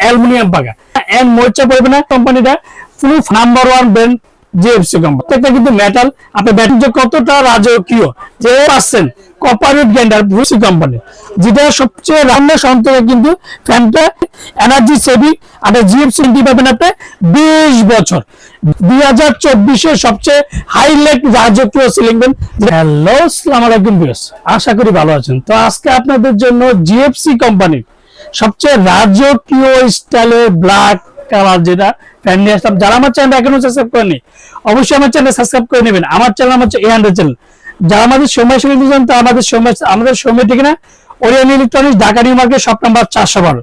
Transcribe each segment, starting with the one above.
Aluminium পাকা and মোচা পড়বে না। কোম্পানিটা ফুল নাম্বার 1 ব্র্যান্ড জিএফসি কোম্পানি। এটা কিন্তু মেটাল, আপনি ব্যাটারি যে কতটা রাজকীয় যে পাচ্ছেন কপারেট গ্যান্ডার ব্রুসি কোম্পানি, যেটা সবচেয়ে রান্না সন্তরে কিন্তু ফ্যানটা এনার্জি সেভিং। আর জিএফসি পাবেন আপনি 20 বছর 2024 সবচেয়ে হাইলাইট রাজকীয় সিলিং ফ্যান। হ্যালো, আসসালামু আলাইকুম ভিউয়ার্স, আশা করি ভালো আছেন। তো আজকে আপনাদের জন্য জিএফসি কোম্পানির সবচেয়ে রাজকীয় স্টাইলের ব্ল্যাক কালার যেটা ফ্যান নিয়ে আসলাম। যারা আমার চ্যানেল এখনো সাবস্ক্রাইব করেনি অবশ্যই আমার চ্যানেল সাবস্ক্রাইব করে নেবেন। আমার চ্যানেল হচ্ছে A100 চ্যানেল। যারা আমাদের সময় সুবিধা দিচ্ছেন তা আমাদের সময় ঠিক না, Orion electronics, Dhaka new market, shop number 412।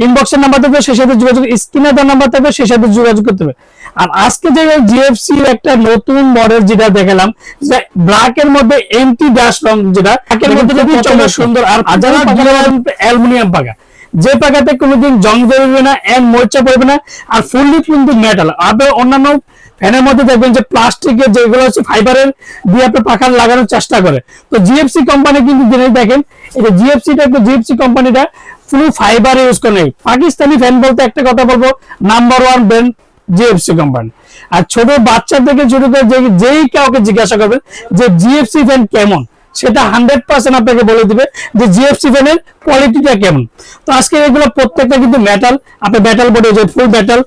ইনবক্সের নাম্বার থাকবে, সেই সাথে যোগাযোগ, স্ক্রিনে দেওয়ার নাম্বার থাকবে, সেই সাথে যোগাযোগ করতে হবে। আর আজকে যে জিএফসি একটা নতুন মডেল যেটা দেখালাম, যে ব্ল্যাক এর মধ্যে এন্টি ড্যাশ রং, যেটা ব্ল্যাকের মধ্যে খুবই সুন্দর। আর যারা অ্যালুমিনিয়াম পাকা, যে পাকাতে কোনোদিন জং ধরবে না এন্ড মোচা পড়বে না, আর ফুললি কিন্তু মেটাল। আপনি অন্যান্য ফ্যানের মধ্যে দেখবেন যে প্লাস্টিকের যেগুলো হচ্ছে ফাইবারের দিয়ে আপনি পাখা লাগানোর চেষ্টা করে, তো জিএফসি কোম্পানি কিন্তু দেখেন এটা জিএফসি কোম্পানিটা ফুল ফাইবার ইউজ করে। পাকিস্তানি ফ্যান বলতে একটা কথা বলবো, নাম্বার 1 ব্র্যান্ড জিএফসি কোম্পানি। আর ছোট বাচ্চা থেকে শুরু করে যেই কাউকে জিজ্ঞাসা করবেন যে জিএফসি ফ্যান কেমন, সেটা 100% আপনাকে বলে দিবে যে জিএফসি ফ্যানের কোয়ালিটিটা কেমন। তো আজকে এগুলো প্রত্যেকটা কিন্তু মেটাল, আপনি মেটাল বোর্ডে যে ফুল মেটাল।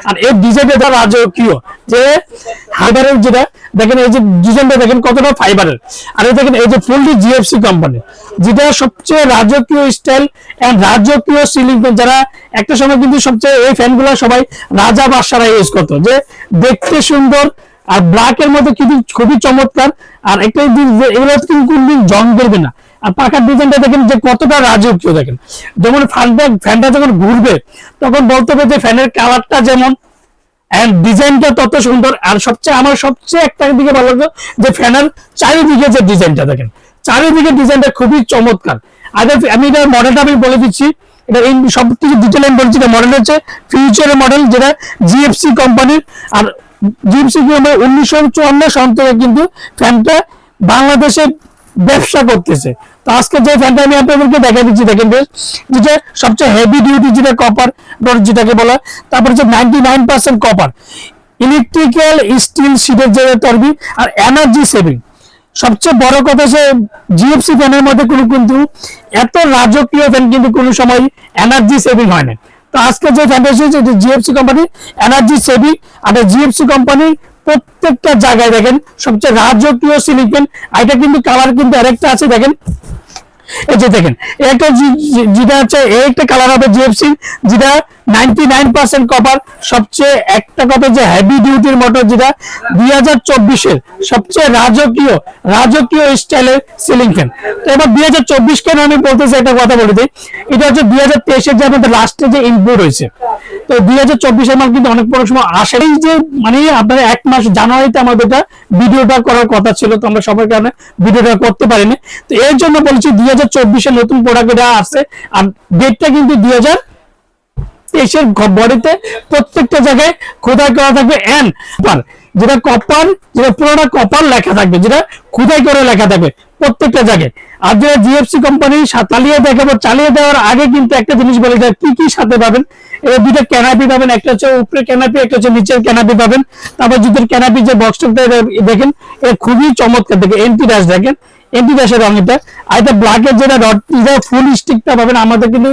আর এর ডিজাইনটা রাজকীয়, যে ফাইবারের যেটা দেখেন, এই যে ডিজাইনটা দেখেন কতটা ফাইবারের। আর এই দেখেন এই যে ফুললি জিএফসি কোম্পানি, যেটা সবচেয়ে রাজকীয় স্টাইল এন্ড রাজকীয় সিলিং ফ্যান। যারা একটা সময় কিন্তু সবচেয়ে এই ফ্যানগুলো সবাই রাজা বাদশারা ইউজ করতো, যে দেখতে সুন্দর আর ব্ল্যাক এর মধ্যে কিন্তু খুবই চমৎকার। আর একটা এগুলো কিন্তু কোনদিন জং ধরবে না। আর পাখার ডিজাইনটা দেখেন যে কতটা রাজকীয়। দেখেন যেমন ফ্যানটা যখন ঘুরবে তখন বলতে হবে যে ফ্যানের কালারটা যেমন এন্ড ডিজাইনটা তত সুন্দর। আর আমার সবচেয়ে একটা দিকে ভালো লাগলো যে ফ্যানের চারিদিকে যে ডিজাইনটা দেখেন, চারিদিকে ডিজাইনটা খুবই চমৎকার। আর আমি এটা মডেলটা আমি বলে দিচ্ছি, এটা এই সব কিছু ডিটেল আমি বলছি। মডেল হচ্ছে ফিউচারের মডেল, যেটা জিএফসি কোম্পানির। আর জিএফসি 1954 সন থেকে কিন্তু ফ্যানটা বাংলাদেশে ব্যবসা করতেছে। তো আজকে যে ফ্যানটা আমি আপনাদেরকে দেখা দিচ্ছি, দেখেন যেটা সবচেয়ে হেভি ডিউটি, যেটা কপার যেটাকে বলা, তারপর হচ্ছে 99% কপার, ইলেকট্রিক্যাল স্টিল শীটের যে তৈরি, আর এনার্জি সেভিং। সবচেয়ে বড় কথা যে জিএফসি ফ্যানের মধ্যে কিন্তু এত রাজকীয় ফ্যান কিন্তু কোনো সময় এনার্জি সেভিং হয় না। তো আজকে যে ফ্যানটা এসেছে জিএফসি কোম্পানি এনার্জি সেভিং। আর জিএফসি কোম্পানি প্রত্যেকটা জায়গায় দেখেন সবচেয়ে রাজকীয় সিলিং ফ্যান। এটা কিন্তু কালার কিন্তু আরেকটা আছে, দেখেন এই যে দেখেন একটা যেটা হচ্ছে একটা কালার হবে জিএফসি, যেটা 99% কপার। সবচেয়ে একটা কথা যে হেভি ডিউটির মোটর, যেটা 2024 সবচেয়ে রাজকীয় স্টাইলের সিলিং ফ্যান। তো এবার 2024 কেন আমি বলতেছি, একটা কথা বলে দিই, এটা হচ্ছে 2023 যে আমাদের লাস্টে যে ইনপুট হয়েছে। তো 2024 মাল কিন্তু অনেক বড় সময় আসে, এই যে মানে আপনার 1 মাস জানুয়ারিতে আমাদের এটা ভিডিওটা করার কথা ছিল, তো আমরা সবার কারণে ভিডিওটা করতে পারিনি। তো এর জন্য বলছি 2024 নতুন প্রোডাক্ট এটা আসছে। আর ডেটটা কিন্তু 2023 বডিতে প্রত্যেকটা জায়গায় খোদাই করা থাকবে এন কপার, যেটা কপার, যেটা পুরোটা কপার লেখা থাকবে, যেটা খোদাই করে লেখা থাকবে প্রত্যেকটা জায়গায়। আর যেটা জিএফসি কোম্পানি চালিয়ে দেখাবো, চালিয়ে দেওয়ার আগে কিন্তু একটা জিনিস বলে, কি কি সাথে পাবেন। এবার দুটো ক্যানাপি পাবেন, একটা হচ্ছে উপরে ক্যানাপি, একটা হচ্ছে নিচের ক্যানাপি পাবেন। তারপর জুতের ক্যানাপি যে বক্সটা দেখেন, এটা খুবই চমৎকার। দেখেন এন্টি ড্যাশ, দেখেন এন্টি ড্যাশের রং এটা। আর এটা ব্ল্যাকের যেটা ফুল স্টিকটা পাবেন। আমাদের কিন্তু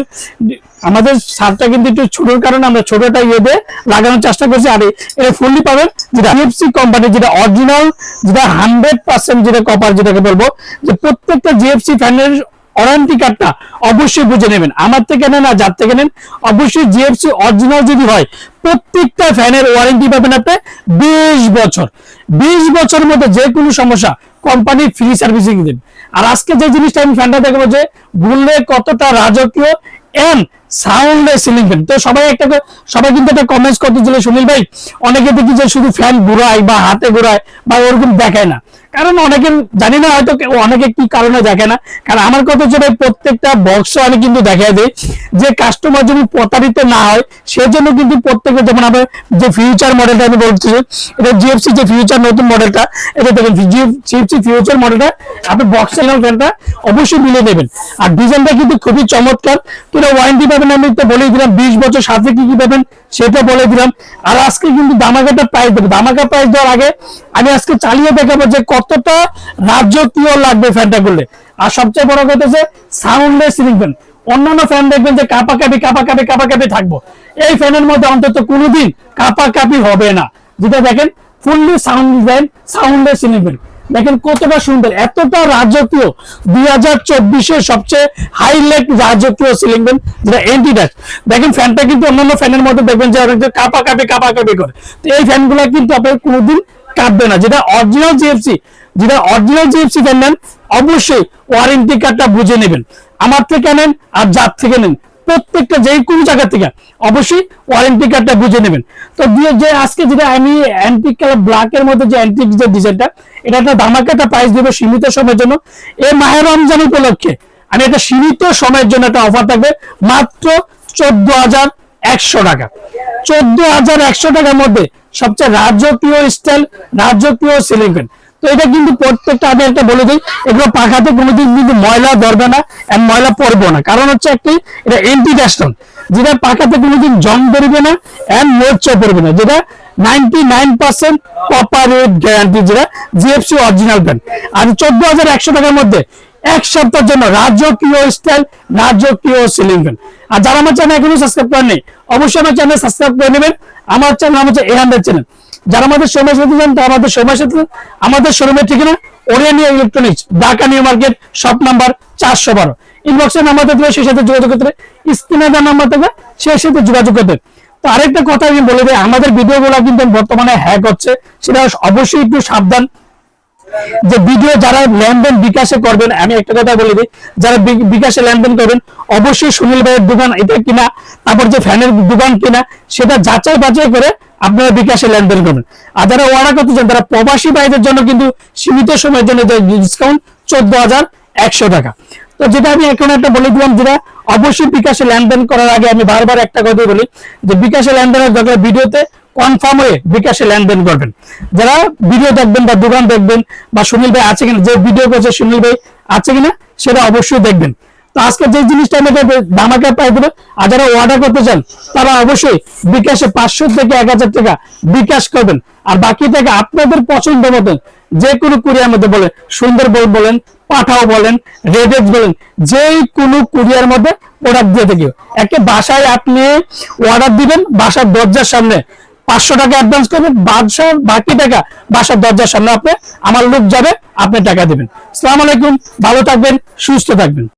আমাদের শার্টটা কিন্তু একটু ছোটোর কারণে আমরা ছোটটা দিয়ে লাগানোর চেষ্টা করছি। আর এটা ফুললি পাবেন যেটা জিএফসি কোম্পানি, যেটা অরিজিনাল, যেটা 100% যেটা কপার, যেটাকে বলবো যে প্রত্যেকটা জিএফসি ফ্যানের ওয়ারেন্টি কার্ডটা অবশ্যই বুঝে নেবেন। আমার থেকে নেন আর যার থেকে নেন, অবশ্যই জিএফসি অরিজিনাল যদি হয় প্রত্যেকটা ফ্যানের ওয়ারেন্টি পাবেন আপনি 20 বছর। 20 বছরের মধ্যে যে কোনো সমস্যা কোম্পানি ফ্রি সার্ভিসিং দেবে। আর আজকে যে জিনিসটা আমি ফ্যানটা দেখবো, যে বললে কতটা রাজকীয় এন্ড সাউন্ডলেস সিলিং ফ্যান। তো সবাই কিন্তু একটা কমেন্টস করতেছিল, সুনীল ভাই অনেকে দেখি যে শুধু ফ্যান ঘুরায় বা হাতে ঘুরায় বা ওরকম দেখায় না। কারণ অনেকে জানি না, হয়তো অনেকে কি কারণে দেখে না। কারণ আমার কথা হচ্ছে ভাই, প্রত্যেকটা বক্স আমি কিন্তু দেখাই দিই, যে কাস্টমার যদি প্রতারিত না হয় সেজন্য কিন্তু প্রত্যেকটা, যেমন আমার যে ফিউচার মডেলটা আমি বলছি, এটা জিএফসি যে ফিউচার নতুন মডেলটা, এটা দেখেন জিএফসি ফিউচার মডেলটা আপনি বক্স চ্যানেল ফ্যানটা অবশ্যই মিলে নেবেন। আর ডিজাইনটা কিন্তু খুবই চমৎকার। কিন্তু ওয়ারেন্টি পাবেন আমি তো বলেই দিলাম, 20 বছর সাথে কি কি পাবেন সেটা বলে দিলাম। আর আজকে কিন্তু ধামাকাটা প্রাইস দেবো। ধামাকা প্রাইস দেওয়ার আগে আমি আজকে চালিয়ে দেখাবো যে কতটা রাজকীয় লাগবে ফ্যানটা করলে। আর সবচেয়ে বড় কথা হচ্ছে সাউন্ডলেস সিলিং ফ্যান। অন্যান্য ফ্যান দেখবেন যে কাপাকাপি থাকবো, এই ফ্যানের মধ্যে অন্তত কোনোদিন কাপাকাপি হবে না। যেটা দেখেন ফুললি সাউন্ডলেস সিলিং ফ্যান, দেখেন কতটা সুন্দর, এতটা রাজকীয়। 2024-এর সবচেয়ে হাইলাইট রাজকীয় সিলিং ফ্যান, যেটা এন্টি ডাস্ট। দেখেন ফ্যানটা কিন্তু অন্যান্য ফ্যানের মধ্যে দেখবেন যে অনেক কাপাকাপি করে, তো এই ফ্যানগুলো কিন্তু আপনার কোনোদিন কাঁপবে না। যেটা অরিজিনাল জিএফসি ফ্যান নেন, অবশ্যই ওয়ারেন্টি কার্ডটা বুঝে নেবেন। আমার থেকে নেন আর যার থেকে নেন, প্রত্যেকটা যে কোনো জায়গা থেকে অবশ্যই ওয়ারেন্টি কার্ডটা বুঝে নেবেন। তো দিয়ে যে আজকে যেটা আমি অ্যান্টিক কালার ব্ল্যাকের মধ্যে যে অ্যান্টিক যে ডিজাইনটা, এটা একটা ধামাকাটা প্রাইস দেবো সীমিত সময়ের জন্য। এই মাহে রমজান উপলক্ষে আমি এটা সীমিত সময়ের জন্য একটা অফার থাকবে, মাত্র 14,100 টাকা। 14,100 টাকার মধ্যে সবচেয়ে রাজকীয় স্টাইল, রাজকীয় সিলিং ফ্যান। তো এটা কিন্তু প্রত্যেকটা আমি একটা বলে দিই, এগুলো পাখাতে কোনোদিন কিন্তু ময়লা ধরবে না, এন্ড ময়লা পড়বে না। কারণ হচ্ছে একটি এটা এন্টি ডাস্ট, যেটা পাখাতে কোনোদিন জং ধরবে না এন্ড মোচা পড়বে না, যেটা 99% কপার গ্যারান্টি, যেটা জিএফসি অরিজিনাল ফ্যান। আর 14,100 টাকার মধ্যে এক সপ্তাহের জন্য রাজকীয় স্টাইল, রাজকীয় সিলিং ফ্যান। আর যারা আমার চ্যানেল এখনো সাবস্ক্রাইব করেন নাই, অবশ্যই আমার চ্যানেল সাবস্ক্রাইব করে নেবেন। আমার চ্যানেল হচ্ছে A100 চ্যানেল। যারা আমাদের সময় সাথে যান তারা আমাদের সময় সাথে, আমাদের শোরুমের ঠিকানা oriental electronics, Dhaka new market, shop number 412। ইনবক্সের নাম্বার থাকবে, সেই সাথে যোগাযোগ করতে, স্ক্রিনে দেওয়া নাম্বার থাকবে, সেই সাথে যোগাযোগ করতে। তো আরেকটা কথা আমি বলে দিই, আমাদের ভিডিওগুলো কিন্তু বর্তমানে হ্যাক হচ্ছে, সেটা অবশ্যই একটু সাবধান। যে ভিডিও যারা লেনদেন বিকাশে করবেন, আমি একটা কথা বলে দিই, যারা বিকাশে লেনদেন করবেন অবশ্যই সুনীল ভাইয়ের দোকান এটা কিনা, তারপর যে ফ্যানের দোকান কিনা সেটা যাচাই বাছাই করে আপনারা বিকাশে লেনদেন করবেন। আর যারা অর্ডার করতে চান, তারা প্রবাসী ভাইদের জন্য কিন্তু সীমিত সময়ের জন্য ডিসকাউন্ট 14,100 টাকা। তো যেটা আমি এখন একটা বলে দিলাম, যেটা অবশ্যই বিকাশে লেনদেন করার আগে আমি বারবার একটা কথা বলি, যে বিকাশে লেনদেনের দরকার ভিডিওতে কনফার্ম হয়ে বিকাশে লেনদেন করবেন। যারা ভিডিও দেখবেন বা দোকান দেখবেন বা সুনীল ভাই আছে কিনা, যে ভিডিও করছে সুনীল ভাই আছে কিনা সেটা অবশ্যই দেখবেন। তো আজকে যে জিনিসটা আমি ধামাকা পাই দেবো, আর যারা অর্ডার করতে চান তারা অবশ্যই বিকাশে 500 থেকে 1,000 টাকা বিকাশ করবেন। আর বাকি টাকা আপনাদের পছন্দ মতন যে কোনো কুরিয়ার মধ্যে বলেন, সুন্দরবন বলেন, পাঠাও বলেন, রেডেক্স বলেন, যে কোনো কুরিয়ার মধ্যে প্রোডাক্ট দিয়ে থাকি, একে বাসায় আপনি অর্ডার দিবেন, বাসার দরজার সামনে 500 টাকা অ্যাডভান্স করবেন, বাকি টাকা বাসার দরজার সামনে আপনি আমার লোক যাবে, আপনি টাকা দিবেন। আসসালামু আলাইকুম, ভালো থাকবেন, সুস্থ থাকবেন।